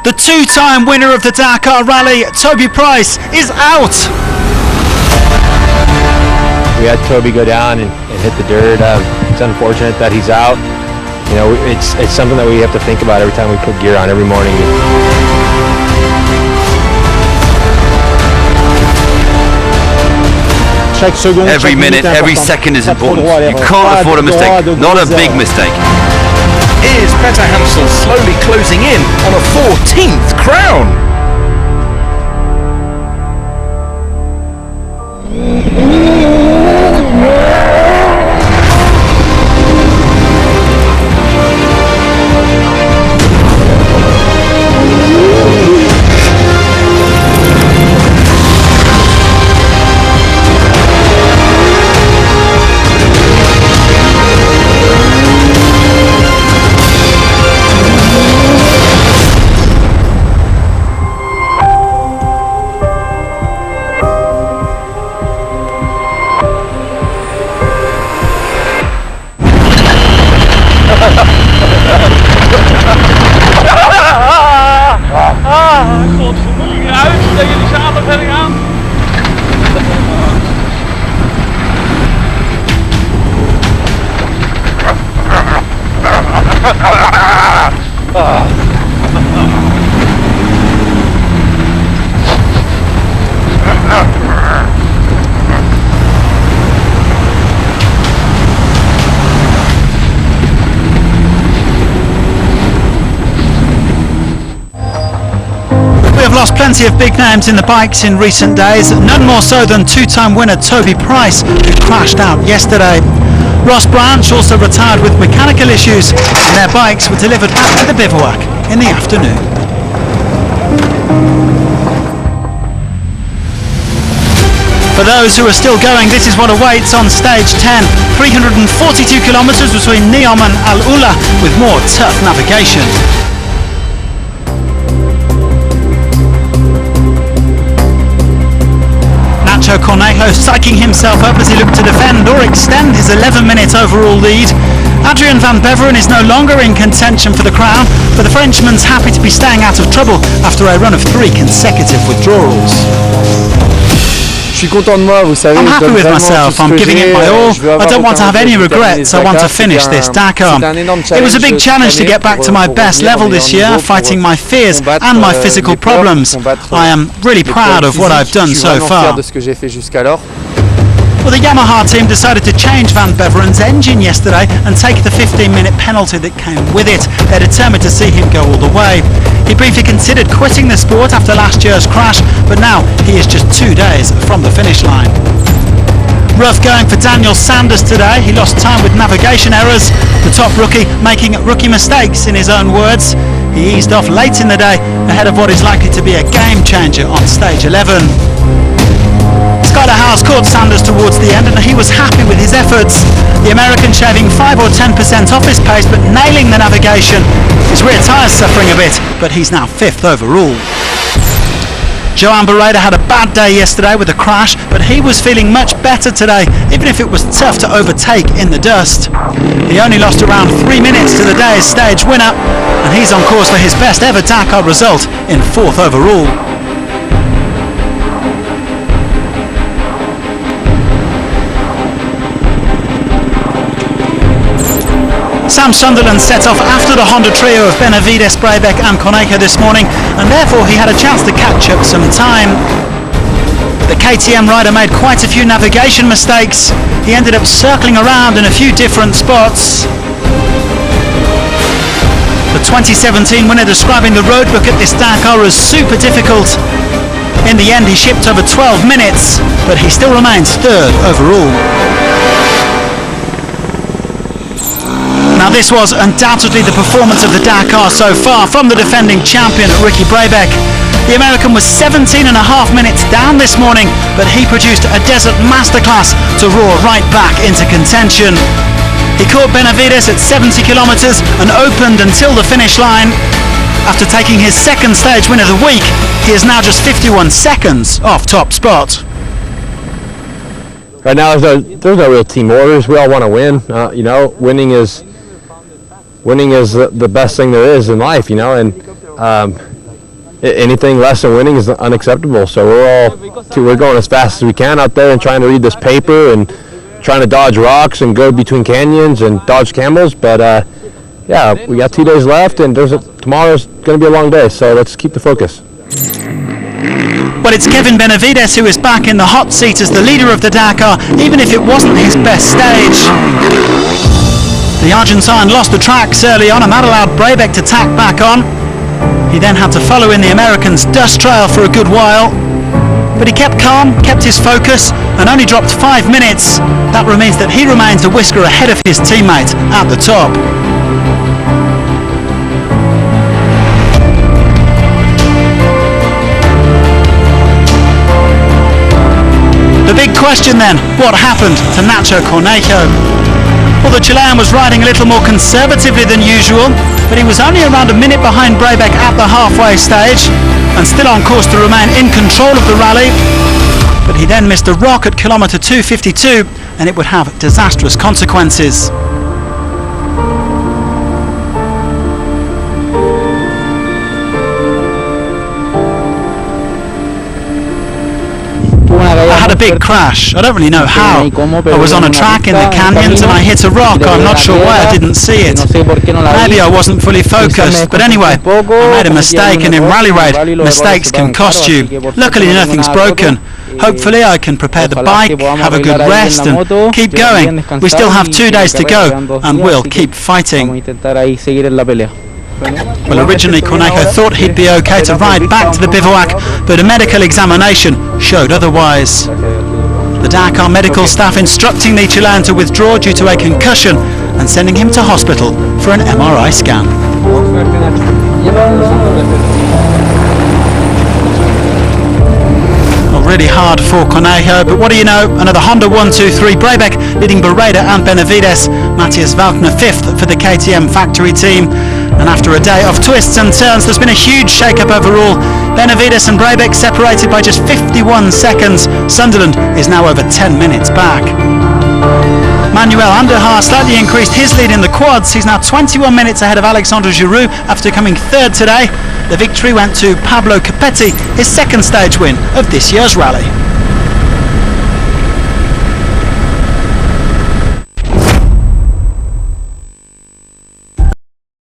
The two-time winner of the Dakar Rally, Toby Price, is out. We had Toby go down and hit the dirt. It's unfortunate that he's out. You know, it's something that we have to think about every time we put gear on every morning. Every minute, every second is important. You can't afford a mistake, not a big mistake. Here's Petter Hansel slowly closing in on a 14th crown. Lost plenty of big names in the bikes in recent days, none more so than two-time winner Toby Price, who crashed out yesterday. Ross Branch also retired with mechanical issues, and their bikes were delivered back to the bivouac in the afternoon. For those who are still going, this is what awaits on stage 10. 342 kilometres between Neom and Al Ula, with more tough navigation. Cornejo psyching himself up as he looked to defend or extend his 11-minute overall lead. Adrian van Beveren is no longer in contention for the crown, but the Frenchman's happy to be staying out of trouble after a run of 3 consecutive withdrawals. I'm happy with myself, I'm giving it my all. I don't want to have any regrets, I want to finish this Dakar. It was a big challenge to get back to my best level this year, fighting my fears and my physical problems. I am really proud of what I've done so far. Well, the Yamaha team decided to change Van Beveren's engine yesterday and take the 15-minute penalty that came with it. They're determined to see him go all the way. He briefly considered quitting the sport after last year's crash, but now he is just 2 days from the finish line. Rough going for Daniel Sanders today. He lost time with navigation errors. The top rookie making rookie mistakes, in his own words. He eased off late in the day ahead of what is likely to be a game changer on stage 11. Skyler House caught Sanders towards the end and he was happy with his efforts. The American shaving 5 or 10% off his pace but nailing the navigation. His rear tyres suffering a bit, but he's now 5th overall. Joan Barreda had a bad day yesterday with a crash, but he was feeling much better today, even if it was tough to overtake in the dust. He only lost around 3 minutes to the day's stage winner, and he's on course for his best ever Dakar result in 4th overall. Sam Sunderland set off after the Honda trio of Benavides, Brebeck and Cornejo this morning, and therefore he had a chance to catch up some time. The KTM rider made quite a few navigation mistakes. He ended up circling around in a few different spots. The 2017 winner describing the roadbook at this Dakar as super difficult. In the end he shipped over 12 minutes, but he still remains 3rd overall. Now this was undoubtedly the performance of the Dakar so far from the defending champion Ricky Brebeck. The American was 17.5 minutes down this morning, but he produced a desert masterclass to roar right back into contention. He caught Benavides at 70 kilometres and opened until the finish line. After taking his 2nd stage win of the week, he is now just 51 seconds off top spot. Right now there's no real team orders. We all want to win. Winning is the best thing there is in life, and anything less than winning is unacceptable. So we're going as fast as we can out there and trying to read this paper and trying to dodge rocks and go between canyons and dodge camels. But yeah, we got 2 days left, and tomorrow's going to be a long day. So let's keep the focus. Well, it's Kevin Benavides who is back in the hot seat as the leader of the Dakar, even if it wasn't his best stage. The Argentine lost the tracks early on, and that allowed Brabec to tack back on. He then had to follow in the American's dust trail for a good while, but he kept calm, kept his focus, and only dropped 5 minutes. That means that he remains a whisker ahead of his teammate at the top. The big question then, what happened to Nacho Cornejo? Well, the Chilean was riding a little more conservatively than usual, but he was only around a minute behind Brabec at the halfway stage and still on course to remain in control of the rally. But he then missed a rock at kilometre 252, and it would have disastrous consequences. I had a big crash. I don't really know how. I was on a track in the canyons and I hit a rock. I'm not sure why I didn't see it. Maybe I wasn't fully focused. But anyway, I made a mistake, and in rally raid, mistakes can cost you. Luckily nothing's broken. Hopefully I can prepare the bike, have a good rest and keep going. We still have 2 days to go and we'll keep fighting. Well, originally Cornejo thought he'd be okay to ride back to the bivouac, but a medical examination showed otherwise. The Dakar medical staff instructing the Chilean to withdraw due to a concussion and sending him to hospital for an MRI scan. Really hard for Cornejo, but what do you know, another Honda 1-2-3, Brabec leading Bereda and Benavides, Matthias Walkner 5th for the KTM factory team. And after a day of twists and turns, there's been a huge shake-up overall. Benavides and Brabec separated by just 51 seconds. Sunderland is now over 10 minutes back. Manuel Anderhaar slightly increased his lead in the quads. He's now 21 minutes ahead of Alexandre Giroux after coming third today. The victory went to Pablo Capetti, his second stage win of this year's rally.